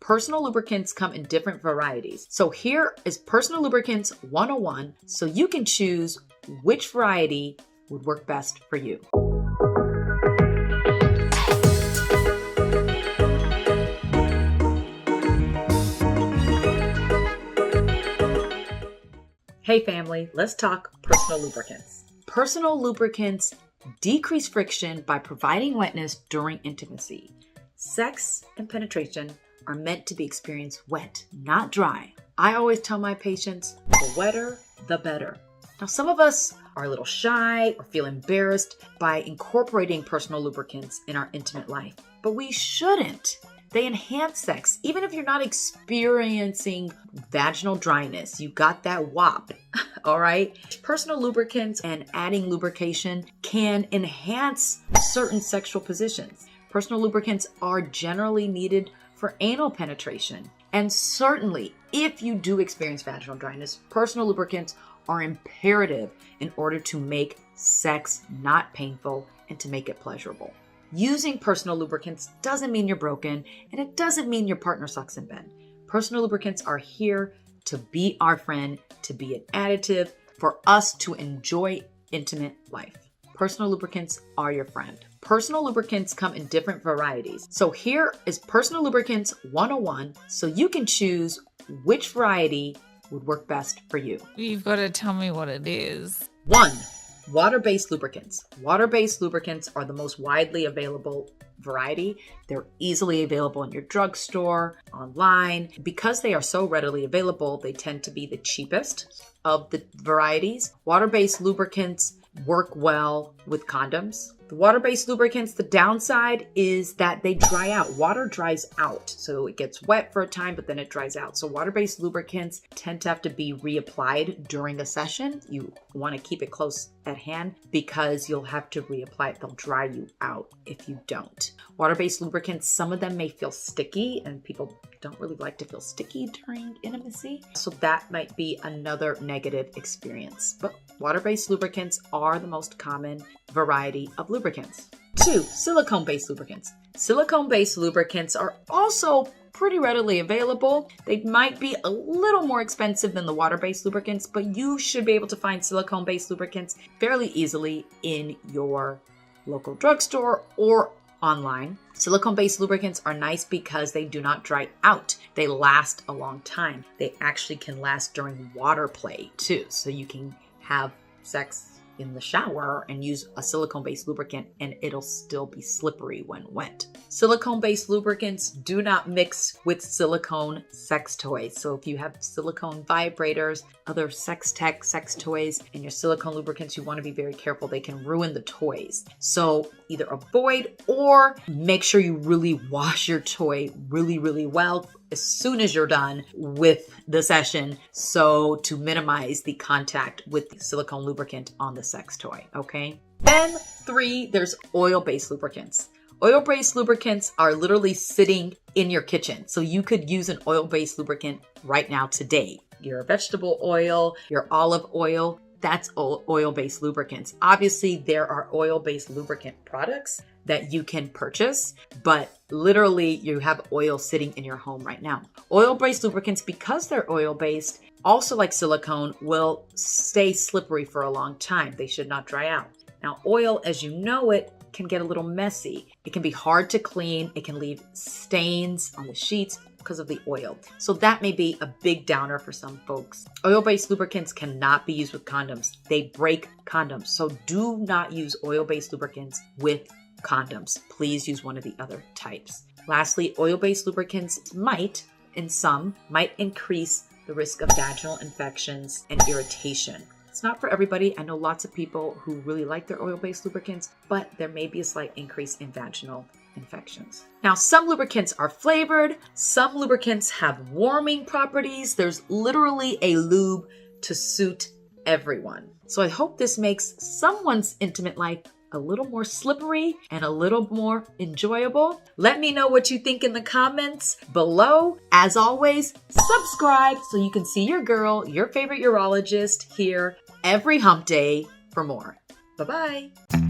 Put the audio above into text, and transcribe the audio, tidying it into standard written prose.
Personal lubricants come in different varieties. So here is Personal Lubricants 101, so you can choose which variety would work best for you. Hey family, let's talk personal lubricants. Personal lubricants decrease friction by providing wetness during intimacy. Sex and penetration are meant to be experienced wet, not dry. I always tell my patients, the wetter, the better. Now, some of us are a little shy or feel embarrassed by incorporating personal lubricants in our intimate life, but we shouldn't. They enhance sex. Even if you're not experiencing vaginal dryness, you got that WAP, all right? Personal lubricants and adding lubrication can enhance certain sexual positions. Personal lubricants are generally needed for anal penetration. And certainly, if you do experience vaginal dryness, personal lubricants are imperative in order to make sex not painful and to make it pleasurable. Using personal lubricants doesn't mean you're broken, and it doesn't mean your partner sucks in bed. Personal lubricants are here to be our friend, to be an additive for us to enjoy intimate life. Personal lubricants are your friend. Personal lubricants come in different varieties. So here is Personal Lubricants 101, so you can choose which variety would work best for you. You've got to tell me what it is. 1. Water-based lubricants. Water-based lubricants are the most widely available variety. They're easily available in your drugstore, online. Because they are so readily available, they tend to be the cheapest of the varieties. Water-based lubricants work well with condoms. The water-based lubricants, the downside is that they dry out. Water dries out, so it gets wet for a time, but then it dries out. So water-based lubricants tend to have to be reapplied during a session. You want to keep it close at hand because you'll have to reapply it. They'll dry you out if you don't. Water-based lubricants, some of them may feel sticky, and people don't really like to feel sticky during intimacy. So that might be another negative experience. But water-based lubricants are the most common variety of lubricants. 2. Silicone-based lubricants. Silicone-based lubricants are also pretty readily available. They might be a little more expensive than the water-based lubricants, but you should be able to find silicone-based lubricants fairly easily in your local drugstore or online. Silicone-based lubricants are nice because they do not dry out. They last a long time. They actually can last during water play too. So you can have sex in the shower and use a silicone-based lubricant and it'll still be slippery when wet. Silicone-based lubricants do not mix with silicone sex toys. So if you have silicone vibrators, other sex tech sex toys, and your silicone lubricants, you want to be very careful. They can ruin the toys. So either avoid or make sure you really wash your toy really, really well as soon as you're done with the session, so to minimize the contact with the silicone lubricant on the sex toy, okay? Then 3, there's oil-based lubricants. Oil-based lubricants are literally sitting in your kitchen. So you could use an oil-based lubricant right now today. Your vegetable oil, your olive oil, that's oil-based lubricants. Obviously, there are oil-based lubricant products that you can purchase, but literally you have oil sitting in your home right now. Oil-based lubricants, because they're oil-based, also like silicone, will stay slippery for a long time. They should not dry out. Now, oil, as you know it, can get a little messy. It can be hard to clean. It can leave stains on the sheets because of the oil. So that may be a big downer for some folks. Oil-based lubricants cannot be used with condoms. They break condoms. So do not use oil-based lubricants with condoms. Please use one of the other types. Lastly, oil-based lubricants might increase the risk of vaginal infections and irritation. It's not for everybody. I know lots of people who really like their oil-based lubricants, but there may be a slight increase in vaginal infections. Now, some lubricants are flavored. Some lubricants have warming properties. There's literally a lube to suit everyone. So I hope this makes someone's intimate life a little more slippery and a little more enjoyable. Let me know what you think in the comments below. As always, subscribe so you can see your girl, your favorite urologist, here every hump day for more. Bye-bye.